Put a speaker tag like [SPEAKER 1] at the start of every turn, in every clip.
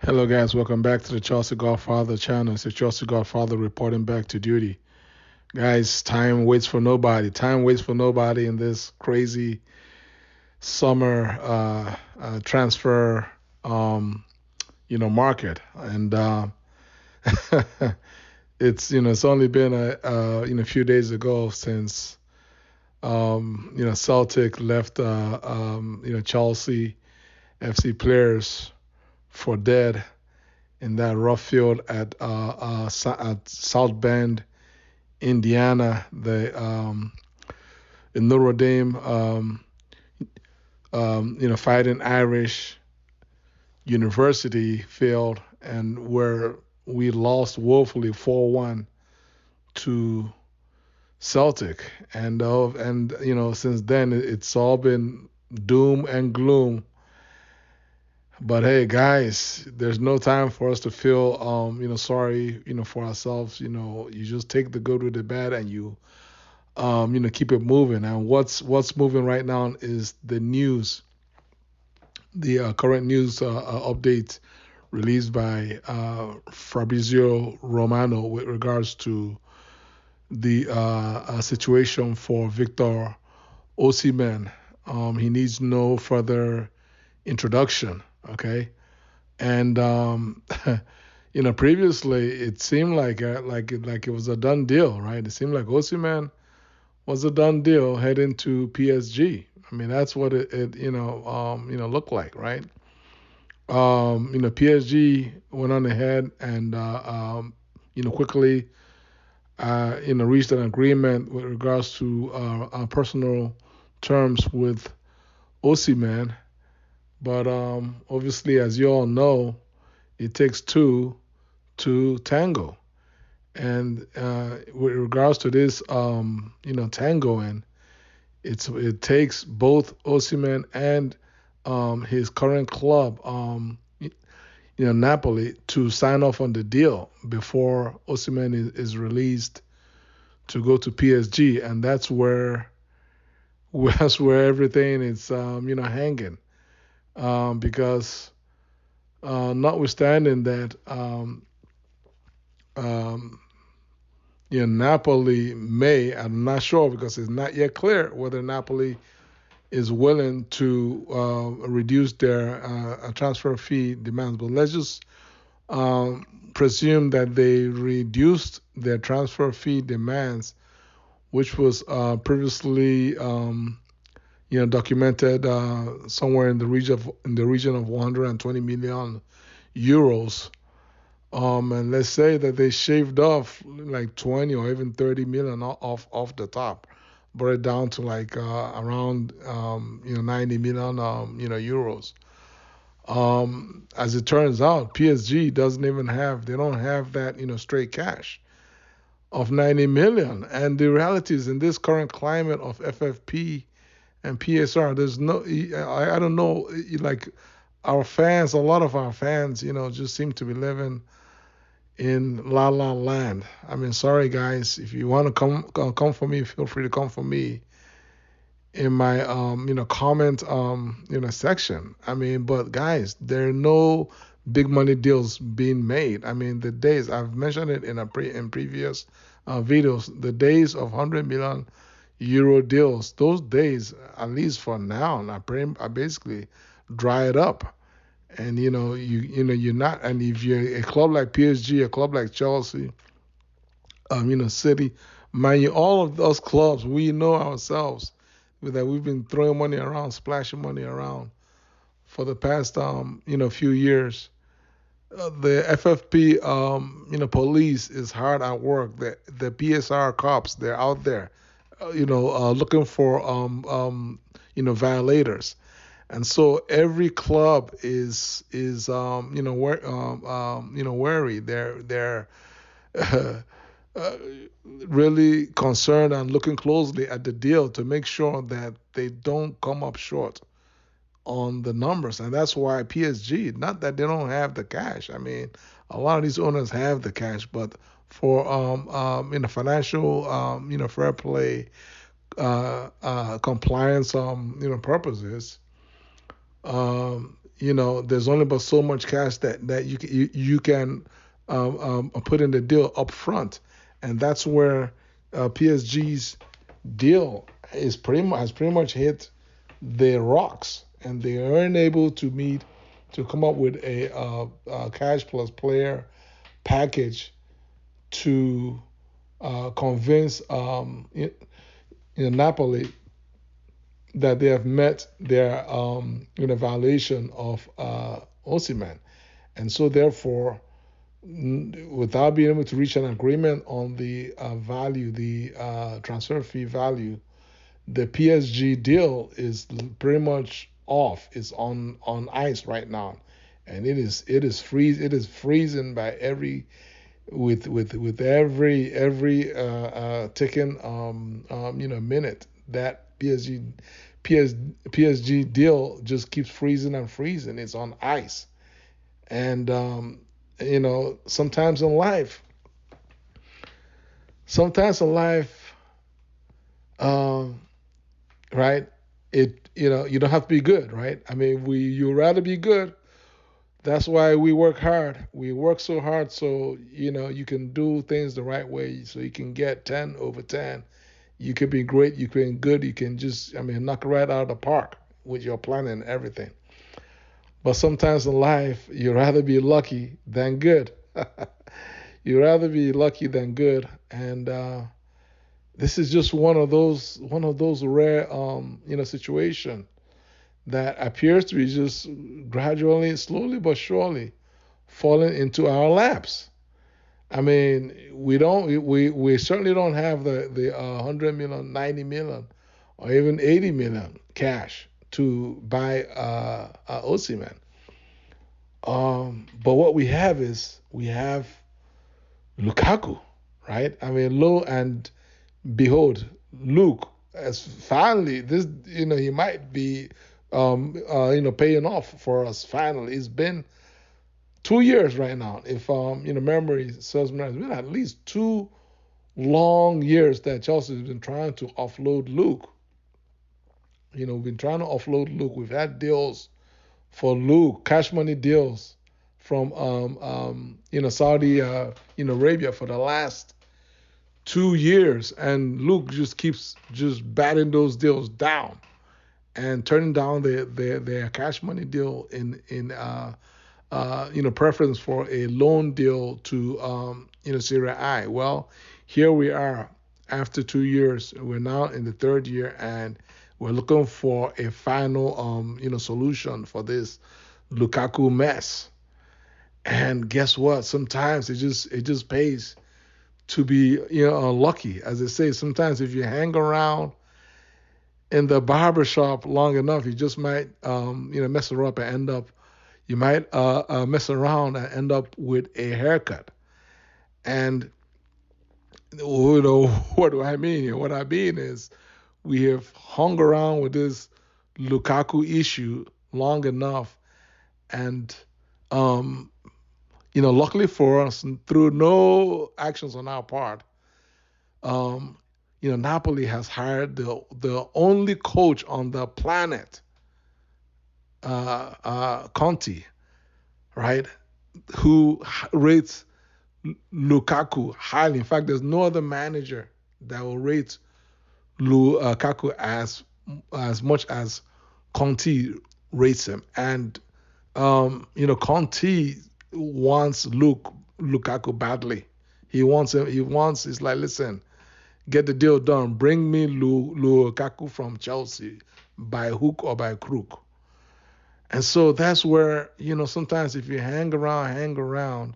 [SPEAKER 1] Hello, guys. Welcome back to the Chelsea Godfather channel. It's the Chelsea Godfather reporting back to duty. Guys, time waits for nobody. Time waits for nobody in this crazy summer transfer, market. And it's only been a few days ago since Celtic left Chelsea FC players for dead in that rough field at South Bend, Indiana. The Notre Dame, Fighting Irish University field, and where we lost woefully 4-1 to Celtic, and since then it's all been doom and gloom. But hey, guys, there's no time for us to feel, sorry, for ourselves. You just take the good with the bad, and keep it moving. And what's moving right now is the news, the current news update released by Fabrizio Romano with regards to the situation for Victor Osimhen. He needs no further introduction. Okay, and previously it seemed like it was a done deal, right? It seemed like Osimhen was a done deal heading to PSG. I mean, that's what it looked like, right? PSG went on ahead and quickly reached an agreement with regards to personal terms with Osimhen. But obviously, as you all know, it takes two to tango. And with regards to this, tangoing, it takes both Osimhen and his current club, Napoli, to sign off on the deal before Osimhen is released to go to PSG, and that's where everything is, hanging. Because notwithstanding that, um, Napoli may, I'm not sure because it's not yet clear whether Napoli is willing to reduce their transfer fee demands. But let's just presume that they reduced their transfer fee demands, which was previously documented somewhere in the region of 120 million euros. And let's say that they shaved off like 20 or even 30 million off the top, brought it down to like around 90 million euros. As it turns out, PSG doesn't even have they don't have that straight cash of 90 million. And the reality is, in this current climate of FFP and PSR, there's no I don't know, like our fans, a lot of our fans, just seem to be living in La La Land. I mean, sorry guys, if you want to come for me, feel free to come for me in my comment section. I mean, but guys, there are no big money deals being made. I mean, the days I've mentioned it in previous videos, the days of 100 million euro deals, those days, at least for now, are basically dried up. And you're not. And if you're a club like PSG, a club like Chelsea, City, mind you, all of those clubs, we know ourselves that we've been throwing money around, splashing money around for the past few years. The FFP police is hard at work. The PSR cops, they're out there, looking for violators. And so every club is wary. They're uh, really concerned and looking closely at the deal to make sure that they don't come up short on the numbers. And that's why PSG, not that they don't have the cash. I mean, a lot of these owners have the cash, but for financial fair play, compliance purposes, there's only but so much cash that you can put in the deal up front, and that's where PSG's deal has pretty much hit the rocks, and they aren't able to come up with a cash plus player package to convince Napoli that they have met their valuation of Osimhen, and so therefore, without being able to reach an agreement on the value, the transfer fee value, the PSG deal is pretty much off. It's on ice right now, and it is freezing by every with every ticking minute that PSG deal just keeps freezing and freezing. It's on ice, and sometimes in life, um, right? You don't have to be good, right? I mean, you rather be good. That's why we work hard. We work so hard so you can do things the right way, so you can get 10/10. You can be great. You can be good. You can just, I mean, knock it right out of the park with your planning and everything. But sometimes in life, you rather be lucky than good. You rather be lucky than good, and this is just one of those rare situation that appears to be just gradually, slowly but surely, falling into our laps. I mean, we certainly don't have the 100 million, 90 million, or even 80 million cash to buy Osimhen. But what we have Lukaku, right? I mean, lo and behold, Luke as finally this, he might be paying off for us finally. It's been 2 years right now. If memory serves me right, it's been at least 2 long years that Chelsea has been trying to offload Luke. We've been trying to offload Luke. We've had deals for Luke, cash money deals from Saudi Arabia for the last 2 years, and Luke just keeps just batting those deals down and turning down their cash money deal in preference for a loan deal to Serie A. Well, here we are after 2 years. We're now in the third year, and we're looking for a final solution for this Lukaku mess. And guess what? Sometimes it just pays to be unlucky. As I say, sometimes if you hang around in the barber shop long enough, you just might mess around and end up. You might mess around and end up with a haircut. And what do I mean? What I mean is we have hung around with this Lukaku issue long enough, and luckily for us, through no actions on our part, Napoli has hired the only coach on the planet, Conti, right? Who rates Lukaku highly. In fact, there's no other manager that will rate Lukaku as much as Conti rates him. And Conti wants Lukaku badly. He wants him. He wants. It's like, listen, get the deal done. Bring me Lukaku from Chelsea by hook or by crook. And so that's where sometimes if you hang around,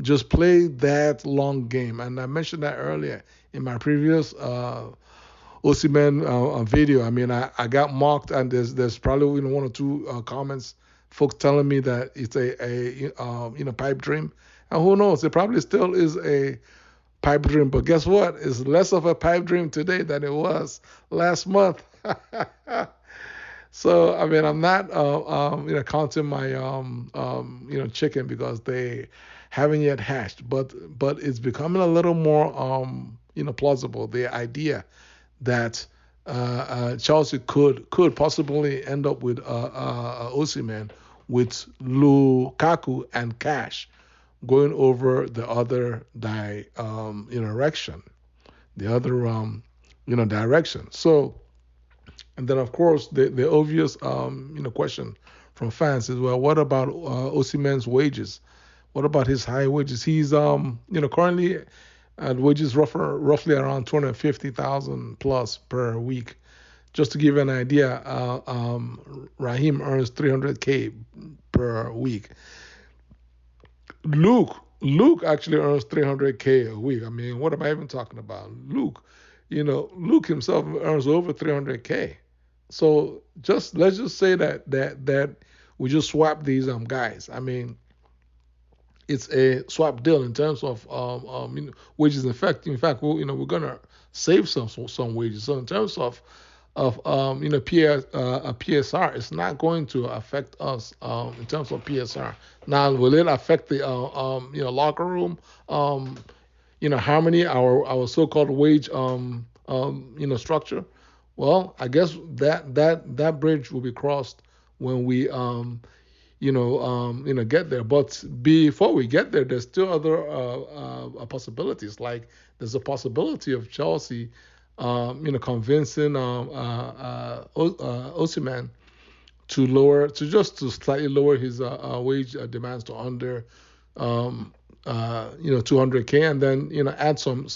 [SPEAKER 1] just play that long game. And I mentioned that earlier in my previous Osimhen video. I mean, I got mocked, and there's probably one or two comments, folks telling me that it's a pipe dream, and who knows? It probably still is a pipe dream. But guess what? It's less of a pipe dream today than it was last month. So I mean, I'm not counting my chicken because they haven't yet hatched, but it's becoming a little more plausible, the idea that Chelsea could possibly end up with Osimhen with Lukaku and Cash going over the other direction, the other direction. So, and then of course the obvious question from fans is, well, what about Osimhen's wages? What about his high wages? He's currently at wages roughly around 250,000 plus per week. Just to give you an idea, Raheem earns 300K per week. Luke actually earns 300K a week. I mean, what am I even talking about? Luke himself earns over 300K. So let's just say that we just swap these guys. I mean, it's a swap deal in terms of wages. In fact, we're gonna save some wages. So in terms of PSR, it's not going to affect us in terms of PSR. Now, will it affect the locker room harmony, our so-called wage structure? Well, I guess that bridge will be crossed when we get there. But before we get there, there's still other possibilities. Like there's a possibility of Chelsea, convincing Osimhen to slightly lower his wage demands to under 200K, and then add some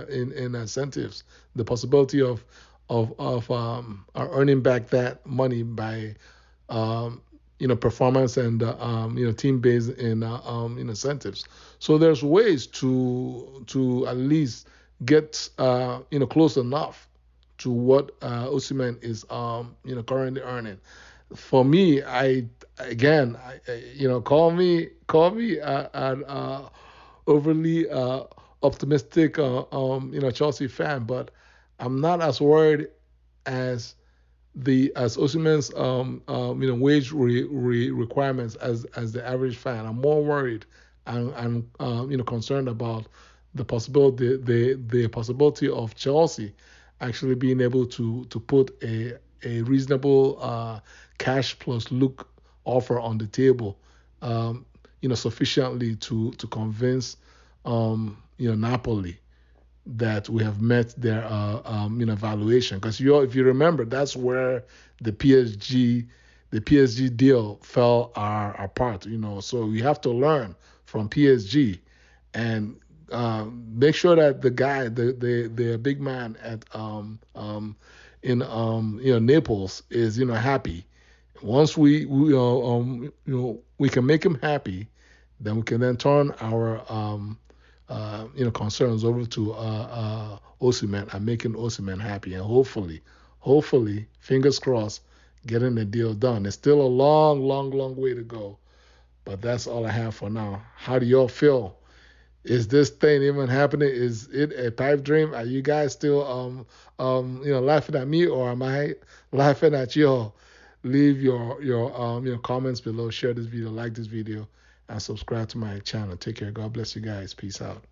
[SPEAKER 1] in incentives. The possibility of earning back that money by performance and team based in incentives. So there's ways to at least get close enough to what Osimhen is currently earning. For me, call me an overly optimistic Chelsea fan, but I'm not as worried as as Osimhen's wage requirements as the average fan. I'm more worried and concerned about the possibility of Chelsea actually being able to put a reasonable cash plus look offer on the table, sufficiently to convince Napoli that we have met their valuation. Because if you remember, that's where the PSG deal fell apart. So we have to learn from PSG and make sure that the guy, the big man at in Naples is happy. Once we can make him happy, then we can then turn our concerns over to Osimhen and making Osimhen happy, and hopefully, fingers crossed, getting the deal done. It's still a long, long, long way to go, but that's all I have for now. How do y'all feel? Is this thing even happening? Is it a pipe dream? Are you guys still laughing at me, or am I laughing at y'all? Leave your comments below. Share this video, like this video, and subscribe to my channel. Take care. God bless you guys. Peace out.